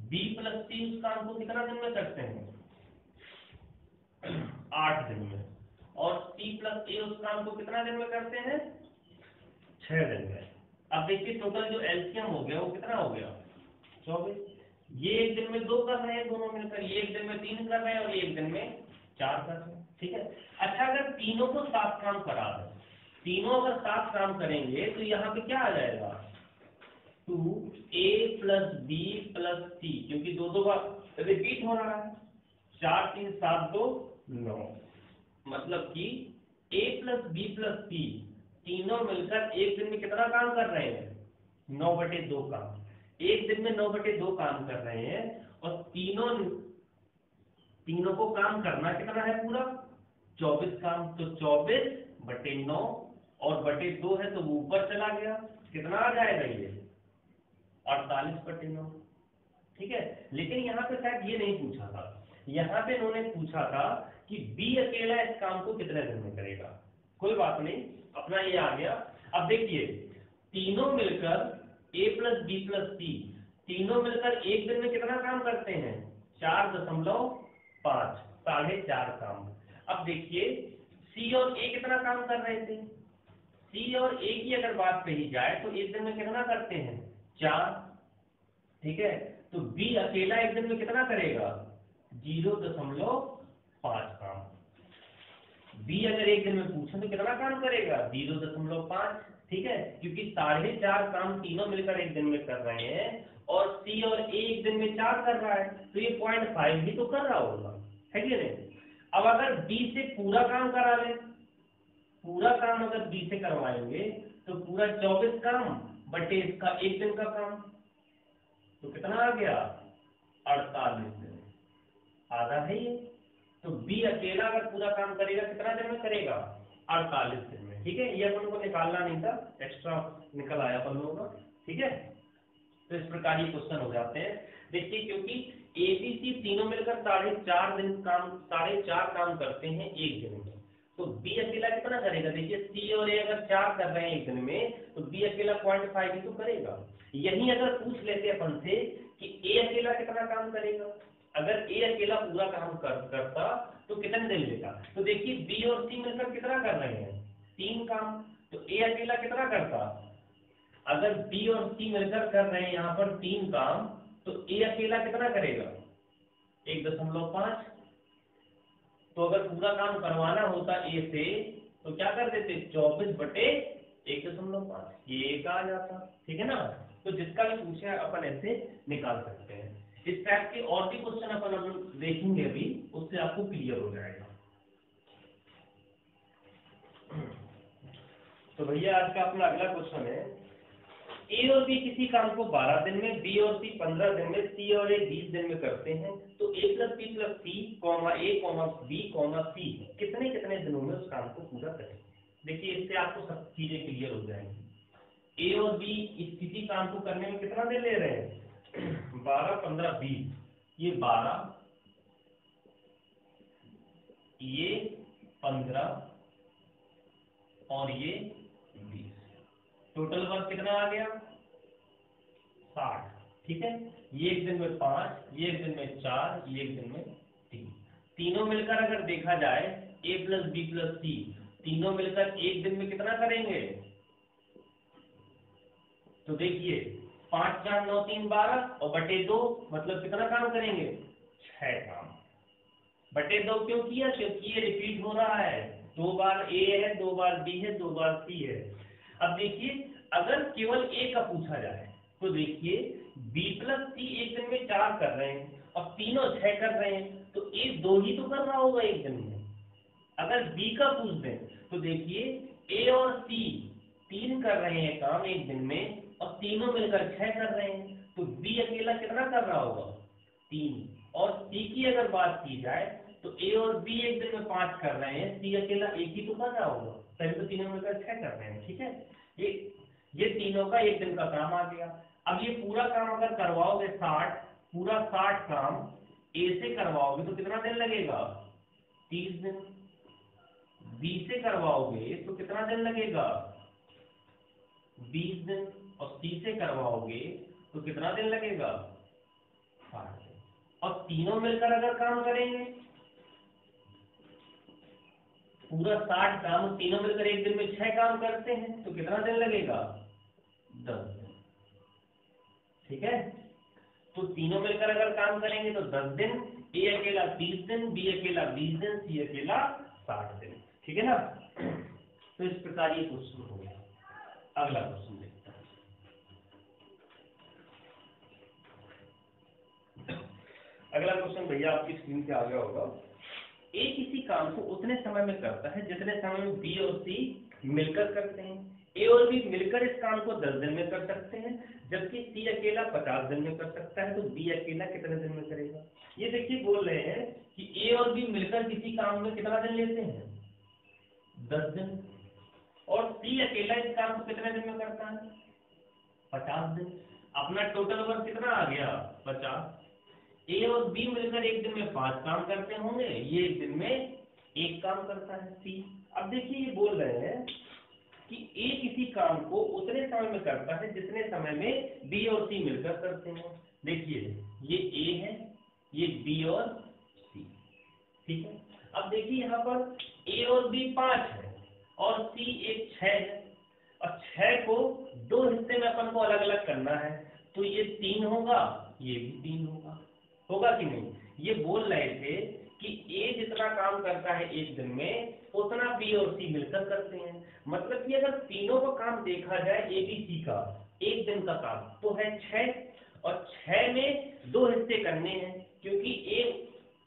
बी प्लस सी उस काम को कितना दिन में करते हैं 8 दिन में, और सी प्लस ए उस काम को कितना दिन में करते हैं 6 दिन में। अब देखिए टोटल जो एलसीएम हो गया वो कितना हो गया 24, ये एक दिन में 2 कर रहे हैं दोनों मिलकर, ये एक दिन में 3 कर रहे हैं और ये एक दिन में 4 कर रहे हैं, ठीक है। अच्छा अगर तीनों को 7 काम करा दें, तीनों अगर 7 काम करेंगे तो यहाँ पे क्या आ जाएगा 2a + b + c, क्योंकि 2 बार रिपीट हो रहा है, 4 3 7 2 9, मतलब कि ए प्लस बी प्लस सी तीनों मिलकर एक दिन में कितना काम कर रहे हैं? 9/2 काम। एक दिन में 9/2 काम कर रहे हैं और तीनों को काम करना कितना है पूरा? 24 काम। तो 24/9 और बटे 2 है तो वो ऊपर चला गया, कितना आ जाएगा ये? 48/9। ठीक है, लेकिन यहाँ पे शायद ये नहीं पूछा था, यहाँ पे इन्होंने पूछा था कि बी अकेला इस काम को कितने दिन में करेगा। कोई बात नहीं, अपना ये आ गया। अब देखिए, तीनों मिलकर ए प्लस बी प्लस सी तीनों मिलकर एक दिन में कितना काम करते हैं? 4.5, 4.5 काम। अब देखिए, सी और ए कितना काम कर रहे थे? सी और ए की अगर बात कही जाए तो एक दिन में कितना करते हैं? 4। ठीक है, तो बी अकेला एक दिन में कितना करेगा? 0.5 काम। बी अगर एक दिन में पूछे तो कितना काम करेगा? 0.5। ठीक है, क्योंकि 4.5 काम तीनों मिलकर एक दिन में कर रहे हैं और सी और ए एक दिन में 4 कर रहा है, तो ये 0.5 भी तो कर रहा होगा, है कि नहीं? अब अगर बी से पूरा काम करा ले, पूरा काम अगर बी से करवाएंगे तो पूरा 24 काम बटे इसका एक दिन का काम, तो कितना आ गया? 48 दिन। आधा है ये। तो बी अकेला अगर पूरा काम करेगा कितना दिन में करेगा? 48 दिन में। ठीक है, ये अपन को निकालना नहीं था, एक्स्ट्रा निकल आया अपन लोगों का। ठीक है, तो इस प्रकार ये क्वेश्चन हो जाते हैं। देखिए, क्योंकि ए बी सी तीनों मिलकर 4.5 काम करते हैं एक दिन में, तो बी अकेला कितना करेगा? देखिए, सी और ए अगर 4 कर रहे हैं एक दिन में तो बी अकेला 0.5 ही तो करेगा। यही अगर पूछ लेते अपन से कि ए अकेला कितना काम करेगा, अगर ए अकेला पूरा काम करता तो कितने दिन लेता? तो देखिए, बी और सी मिलकर कितना कर रहे हैं? 3 काम। तो ए अकेला कितना करता? अगर बी और सी मिलकर कर रहे हैं यहाँ पर 3 काम, तो ए अकेला कितना करेगा? 1.5। तो अगर पूरा काम करवाना होता ए से तो क्या कर देते? 24/1.5, ये एक आ जाता। ठीक है ना? तो जिसका भी पूछे अपन ऐसे निकाल सकते हैं। इस टाइप के और भी क्वेश्चन अपन देखेंगे अभी, उससे आपको क्लियर हो जाएगा। तो भैया आज का अपना अगला क्वेश्चन है, ए और बी किसी काम को 12 दिन में, बी और सी 15 दिन में, सी और ए 20 दिन में करते हैं, तो ए plus B plus C comma ए कॉमा बी कॉमा सी कितने कितने दिनों में उस काम को पूरा करें। देखिए, इससे आपको सब चीजें क्लियर हो जाएंगी। ए और बी किसी काम को करने में कितना दिन ले रहे हैं? 12, 15, 20। ये 12, ये 15 और ये 20। टोटल वर्क कितना आ गया? 60। ठीक है, ये एक दिन में 5, ये एक दिन में 4, ये एक दिन में 3। तीनों मिलकर अगर देखा जाए ए प्लस बी प्लस सी तीनों मिलकर एक दिन में कितना करेंगे? तो देखिए, 5, 4, 9, 3, 12 और बटे 2 मतलब कितना काम करेंगे? 6 काम। बटे 2 क्यों किया? क्योंकि ये रिपीट हो रहा है, 2 बार ए है, 2 बार बी है, 2 बार सी है। अब देखिए, अगर केवल ए का पूछा जाए तो देखिए, बी प्लस सी एक दिन में 4 कर रहे हैं और तीनों 6 कर रहे हैं, तो ए 2 ही तो कर रहा होगा एक दिन में। अगर बी का पूछ दें तो देखिए, ए और सी 3 कर रहे हैं काम एक दिन में और तीनों मिलकर 6 कर रहे हैं, तो बी अकेला कितना कर रहा होगा? 3। और सी की अगर बात की जाए तो ए और बी एक दिन में 5 कर रहे हैं, सी अकेला एक ही तो कर रहा होगा, तभी तो तीनों मिलकर 6 कर रहे हैं। ठीक है, ये तीनों का एक दिन का काम आ गया। अब ये पूरा काम अगर करवाओगे 60, पूरा 60 काम ए से करवाओगे तो कितना दिन लगेगा? 30 दिन। बी से करवाओगे तो कितना दिन लगेगा? 20 दिन। और सी से करवाओगे तो कितना दिन लगेगा? 60 दिन। और तीनों मिलकर अगर काम करेंगे पूरा 60 काम, तीनों मिलकर एक दिन में 6 काम करते हैं तो कितना दिन लगेगा? 10 दिन। ठीक है, तो तीनों मिलकर अगर काम करेंगे तो 10 दिन, ए अकेला 30 दिन, बी अकेला 20 दिन, सी अकेला 60 दिन। ठीक है ना? तो इस प्रकार ये क्वेश्चन हो गया। अगला क्वेश्चन देखते हैं। अगला क्वेश्चन भैया आपकी स्क्रीन पे आ गया होगा। ए किसी काम को उतने समय में करता है जितने समय में बी और सी मिलकर करते हैं। ए और बी मिलकर इस काम को 10 दिन में कर सकते हैं, जबकि सी अकेला 50 दिन में कर सकता है। तो बी अकेला कितने दिन में करेगा? ये देखिए बोल रहे हैं कि ए और बी मिलकर किसी काम में कितना दिन लेते हैं? 10 दिन। और सी अकेला इस काम को कितने दिन में करता है? 50 दिन। अपना टोटल वर्क कितना आ गया? 50। ए और बी मिलकर एक दिन में 5 काम करते होंगे, ये एक दिन में एक काम करता है सी। अब देखिए ये बोल रहे हैं कि ए किसी काम को उतने समय में करता है जितने समय में बी और सी मिलकर करते हैं। देखिए ये ए है, ये बी और सी, ठीक है। अब देखिए यहाँ पर ए और बी 5 है और सी एक 6 है, और 6 को 2 हिस्से में अपन को अलग अलग करना है, तो ये 3 होगा, ये भी 3 होगा कि नहीं? ये बोल रहे थे कि ए जितना काम करता है एक दिन में उतना बी और सी मिलकर करते हैं। मतलब कि अगर तीनों का काम देखा जाए ए बी सी का एक दिन का काम तो है 6, और 6 में 2 हिस्से करने हैं, क्योंकि ए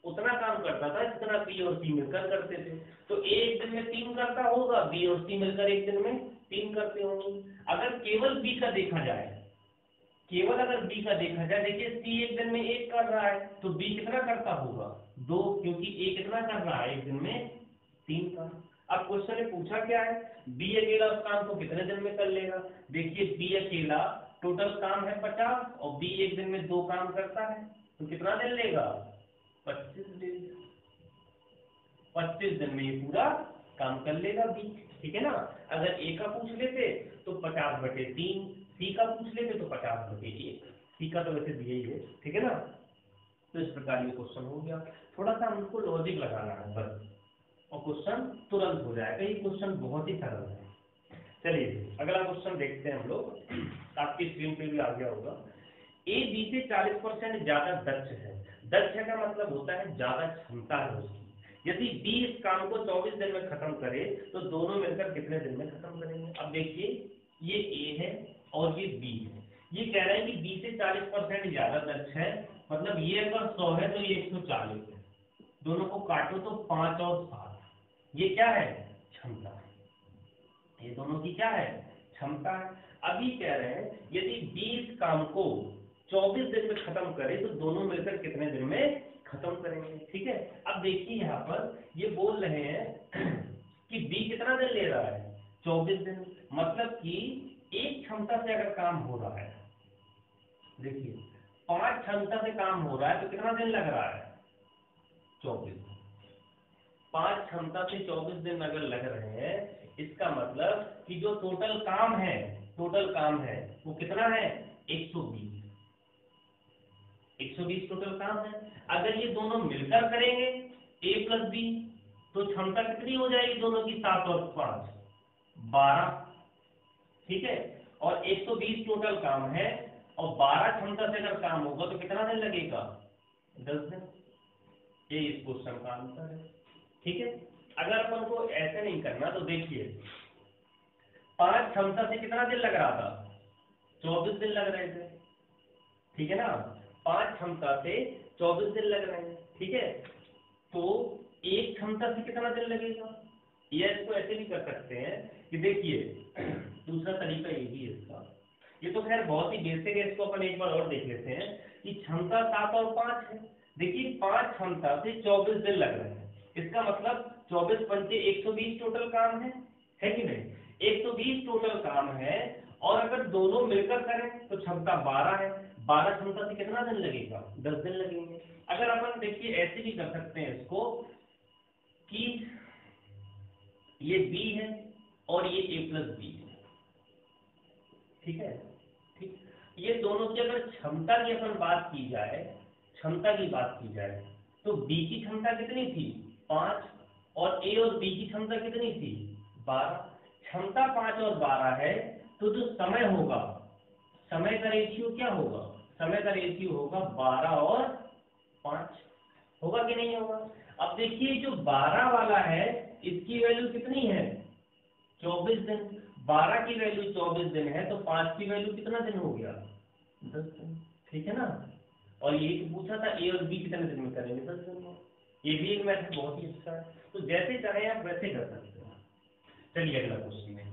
उतना काम करता था जितना बी और सी मिलकर करते थे। तो ए एक दिन में 3 करता होगा, बी और सी मिलकर एक दिन में 3 करते होंगे। अगर केवल बी का देखा जाए, केवल अगर बी का देखा जाए, देखिए सी एक दिन में 1 कर रहा है तो बी कितना करता होगा? 2, क्योंकि ए कितना कर रहा है एक दिन में? 3 का। अब क्वेश्चन ने पूछा क्या है? बी अकेला उस काम को कितने दिन में कर लेगा? देखिए बी अकेला टोटल काम है 50 और बी एक दिन में 2 काम करता है, तो कितना दिन लेगा? 25 दिन। 25 दिन में ये पूरा काम कर लेगा बी, ठीक है ना। अगर ए का पूछ लेते तो 50/3, सी का पूछ लेते तो 50/1, सी का तो वैसे दिया ही है, ठीक है ना। तो इस प्रकार ये क्वेश्चन हो गया। थोड़ा सा हमको लॉजिक लगाना है बस, और क्वेश्चन तुरंत हो जाएगा। ये क्वेश्चन बहुत ही सरल है। चलिए अगला क्वेश्चन देखते हैं हम लोग। आपकी स्क्रीन पे भी आ गया होगा। ए बी से 40% ज्यादा दक्ष है। दक्ष है का मतलब होता है ज्यादा क्षमता है उसकी। यदि बी इस काम को 24 दिन में खत्म करे तो दोनों मिलकर कितने दिन में खत्म करेंगे? अब देखिए ये ए है और ये बी है। ये कह रहे हैं कि बी से 40% ज्यादा दक्ष है, मतलब ये अगर 100 है तो ये 140 है। दोनों को काटो तो 5 और 7, ये क्या है? क्षमता। ये दोनों की क्या है? क्षमता है। अभी कह रहे हैं यदि 20 काम को 24 दिन में खत्म करे तो दोनों मिलकर कितने दिन में खत्म करेंगे? ठीक है। अब देखिए यहाँ पर ये बोल रहे हैं कि बी कितना दिन ले रहा है? 24 दिन। मतलब कि एक क्षमता से अगर काम हो रहा है, देखिए 5 क्षमता से काम हो रहा है तो कितना दिन लग रहा है? 24। 5 क्षमता से 24 दिन अगर लग रहे हैं, इसका मतलब कि जो टोटल काम है वो कितना है? 120। 120 टोटल काम है। अगर ये दोनों मिलकर करेंगे ए प्लस बी, तो क्षमता कितनी हो जाएगी दोनों की? 7 और 5 12, ठीक है। और 120 टोटल काम है और 12 क्षमता से अगर काम होगा तो कितना दिन लगेगा? 10 दिन। ये इस क्वेश्चन का आंसर है, ठीक है। अगर अपन को ऐसे नहीं करना तो देखिए 5 क्षमता से कितना दिन लग रहा था? 24 दिन लग रहे थे, ठीक है ना। 5 क्षमता से 24 दिन लग रहे हैं, ठीक है। तो एक क्षमता से कितना दिन लगेगा? या इसको ऐसे भी कर सकते हैं कि देखिए दूसरा तरीका ये भी है इसका। ये तो खैर बहुत ही बेसिक है, इसको अपन एक बार और देख लेते हैं कि क्षमता 7 और 5 है। देखिए 5 क्षमता से 24 दिन लग रहे हैं, इसका मतलब 24 पंचे 120 टोटल काम है कि नहीं? 120 टोटल काम है, और अगर दोनों मिलकर करें तो क्षमता 12 है। 12 क्षमता से कितना दिन लगेगा? 10 दिन लगेंगे। अगर अपन देखिए ऐसे भी कर सकते हैं इसको कि ये बी है और ये ए प्लस बी है, ठीक है। ठीक, ये दोनों की अगर क्षमता की अपन बात की जाए, तो बी की क्षमता कितनी थी? 5, और ए और बी की क्षमता कितनी थी? 12। क्षमता 5 और 12 है, तो जो समय होगा, समय का रेशियो क्या होगा? समय का रेशियो होगा 12 और 5, होगा कि नहीं होगा? अब देखिए जो 12 वाला है इसकी वैल्यू कितनी है? 24 दिन। 12 की वैल्यू 24 दिन है, तो 5 की वैल्यू कितना दिन हो गया? 10 दिन, ठीक है ना। और ये तो पूछा था ए और बी कितने दिन में करेंगे? 10 दिन में। ये भी एक मेथड बहुत ही अच्छा है। तो जैसे चाहे आप वैसे कर सकते हैं। चलिए अगला क्वेश्चन है।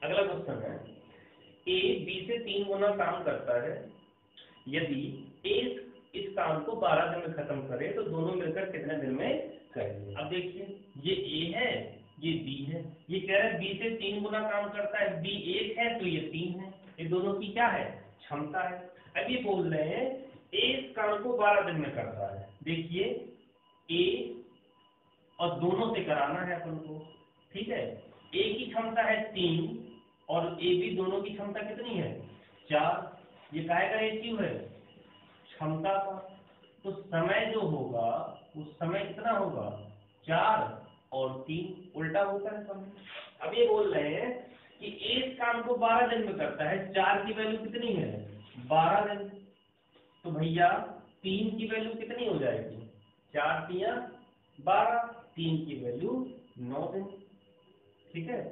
अगला क्वेश्चन है, ए बी से 3 गुना काम करता है, यदि ए इस काम को 12 दिन में खत्म करे तो दोनों मिलकर कितने दिन में करेंगे। अब देखिए, ये ए है, ये बी है, ये कह रहा है बी से 3 गुना काम करता है, बी 1 है तो ये 3 है, ये दोनों की क्या है, क्षमता है। अब ये बोल रहे हैं ए इस काम को 12 दिन में करता है। देखिए ए और दोनों से कराना है अपन को, ठीक है। ए की क्षमता है 3 और ए बी दोनों की क्षमता कितनी है, 4। ये काहे का रेशियो है, क्षमता का। तो समय जो होगा उस समय कितना होगा, 4 और 3, उल्टा होता है समय। अब ये बोल रहे हैं कि ए इस काम को 12 दिन में करता है, 4 की वैल्यू कितनी है, 12 दिन। तो भैया 3 की वैल्यू कितनी हो जाएगी, 4 तिया 12, 3 की वैल्यू 9 दिन, ठीक है।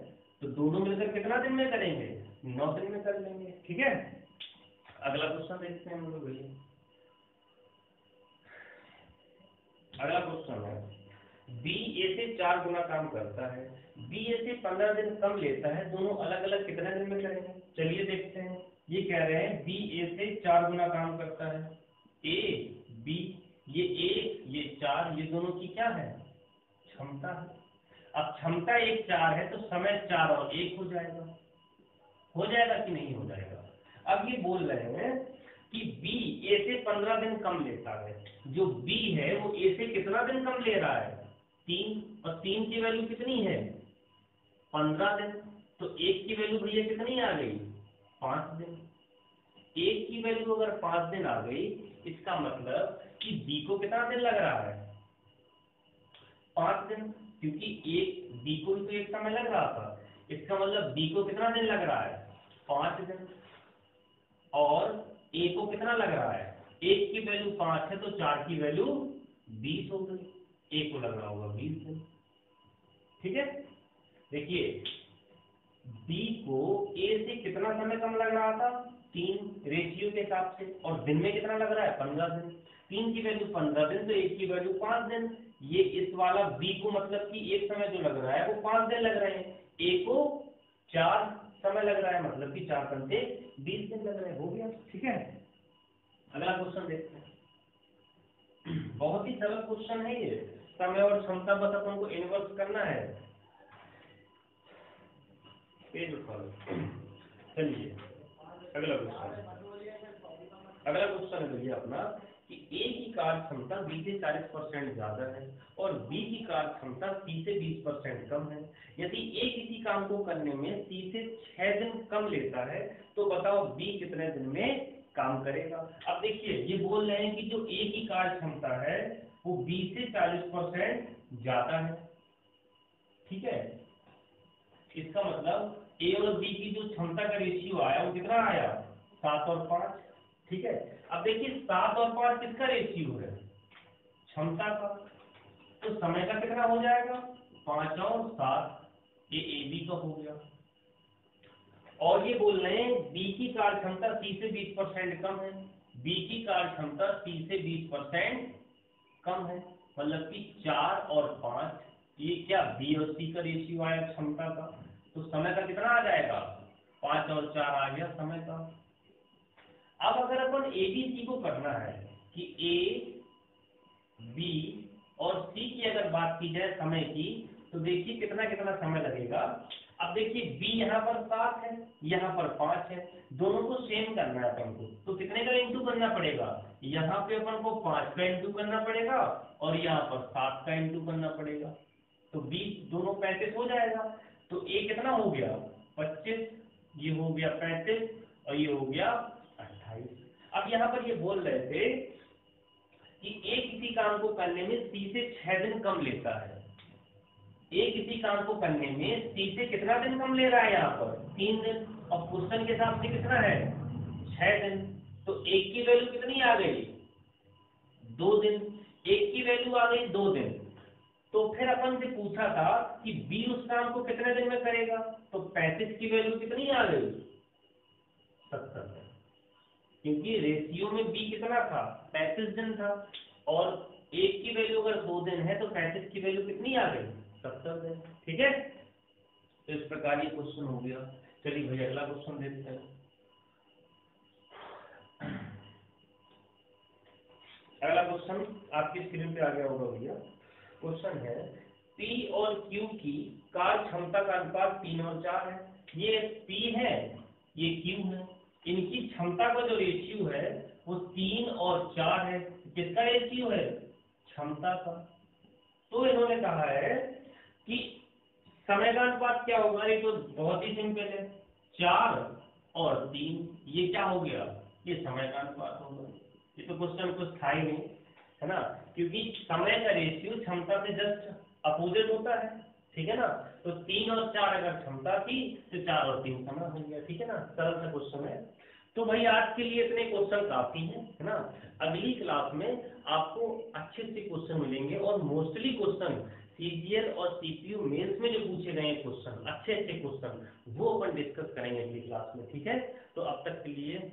तो दोनों मिलकर कितना दिन में करेंगे, 9 दिन में कर लेंगे, ठीक है। अगला क्वेश्चन देखते हैं हम लोग भैया। अगला क्वेश्चन है, बी ए से 4 गुना काम करता है, बी ए से 15 दिन कम लेता है, दोनों अलग अलग कितने दिन में करेंगे। चलिए देखते हैं। ये कह रहे हैं बी ए से 4 गुना काम करता है, ए बी, ये 1 ये 4, ये दोनों की क्या है, क्षमता है। अब क्षमता 1 4 है तो समय 4 और 1 हो जाएगा कि नहीं हो जाएगा। अब ये बोल रहे हैं कि बी ए से 15 दिन कम लेता है, जो बी है वो ए से कितना दिन कम ले रहा है, 3, और 3 की वैल्यू कितनी है, 15 दिन। तो 1 की वैल्यू भैया कितनी आ गई, 5 दिन। 1 की वैल्यू अगर 5 दिन आ गई, इसका मतलब कि बी को कितना दिन लग रहा है, 5 दिन, क्योंकि एक बी को भी तो एक समय लग रहा था। इसका मतलब बी को कितना दिन लग रहा है, 5 दिन। और ए को कितना लग रहा है, 1 की वैल्यू 5 है तो 4 की वैल्यू 20 हो गई, ए को लग रहा होगा 20 दिन, ठीक है। देखिए बी को ए से कितना समय कम लग रहा था, 3 रेशियो के हिसाब से, और दिन में कितना लग रहा है, 15 दिन। 3 की वैल्यू 15 दिन तो 1 की वैल्यू 5 दिन। ये इस वाला बी को मतलब कि एक समय जो लग रहा है वो 5 दिन लग रहे हैं, ए को 4 समय लग रहा है, मतलब कि 4 घंटे 20 दिन लग रहे हैं, हो गया, ठीक है। अगला क्वेश्चन देखते हैं। बहुत ही सरल क्वेश्चन है ये, समय और क्षमता बस अपन को इन्वर्स करना है। पेज उठा लो। चलिए अगला क्वेश्चन है भैया अपना, कि ए की कार्य क्षमता बी से 40% ज्यादा है और बी की कार्य क्षमता सी से 20% कम है। यदि ए किसी काम को करने में सी से 6 दिन कम लेता है तो बताओ बी कितने दिन में काम करेगा। अब देखिए ये बोल रहे हैं कि जो ए की कार्य क्षमता है वो बी से 40% ज्यादा है, ठीक है। इसका मतलब ए और बी की जो क्षमता का रेशियो आया वो कितना आया, 7 और 5, ठीक है। अब देखिए 7 और 5 किसका रेशियो है, क्षमता का। तो समय का कितना हो जाएगा, 5 और 7, ये ए बी का हो गया। और ये बोल रहे हैं बी की कार्य क्षमता सी से 20% कम है, बी की कार्य क्षमता सी से 20% कम है, मतलब कि 4 और 5, ये क्या बी और सी का रेशियो आया क्षमता का। तो समय का कितना आ जाएगा, 5 और 4 आ गया समय का। अब अगर अपन ए बी सी को करना है कि ए बी और सी की अगर बात की जाए समय की, तो देखिए कितना कितना समय लगेगा। अब देखिए बी यहाँ पर 7 है, यहाँ पर 5 है, दोनों को सेम करना है अपन को, तो कितने का इंटू करना पड़ेगा, यहाँ पे अपन को 5 का इंटू करना पड़ेगा और यहाँ पर 7 का इंटू करना पड़ेगा। तो बी दोनों 35 हो जाएगा। तो ए कितना हो गया, 25, ये हो गया 35 और ये हो गया 28। अब यहाँ पर ये बोल रहे थे कि ए किसी काम को करने में सी से 6 दिन कम लेता है। ए किसी काम को करने में सी से कितना दिन कम ले रहा है, यहाँ पर 3 दिन, और क्वेश्चन के हिसाब से कितना है, 6 दिन। तो एक की वैल्यू कितनी आ गई, 2 दिन। एक की वैल्यू आ गई 2 दिन। तो फिर अपन से पूछा था कि बी उस काम को कितने दिन में करेगा, तो 35 की वैल्यू कितनी आ गई, 70। क्योंकि रेशियो में बी कितना था, 35 दिन था, और एक की वैल्यू अगर 2 दिन है तो 35 की वैल्यू कितनी आ गई, 70 दिन। ठीक है, तो इस प्रकार ये क्वेश्चन हो गया। चलिए भैया अगला क्वेश्चन देखते हैं। अगला क्वेश्चन आपकी स्क्रीन पे आ गया होगा भैया। क्वेश्चन है P और Q की कार्य क्षमता का अनुपात 3 और 4 है। ये P है, ये Q है, इनकी क्षमता का जो रेशियो है वो 3 और 4 है। किसका रेशियो है, क्षमता का। तो इन्होंने कहा है कि समय का अनुपात क्या होगा, ये तो बहुत ही सिंपल है, 4 और 3, ये क्या हो गया, ये समय का अनुपात होगा। ये तो क्वेश्चन कुछ था ही नहीं, है ना, क्योंकि समय का रेशियो क्षमता से जस्ट अपोजिट होता है। ठीक है ना, तो 3 और 4 अगर क्षमता थी तो 4 और 3 समय हो गया। ठीक है ना, सरल सा क्वेश्चन है। तो भाई आज के लिए इतने क्वेश्चन काफी हैं, है ना। अगली क्लास में आपको अच्छे से क्वेश्चन मिलेंगे, और मोस्टली क्वेश्चन सीजीएल और सीपीयू मेंस में जो पूछे गए क्वेश्चन, अच्छे अच्छे क्वेश्चन, वो अपन डिस्कस करेंगे अगली क्लास में। ठीक है, तो अब तक के लिए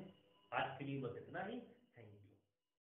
आज के लिए बस इतना ही।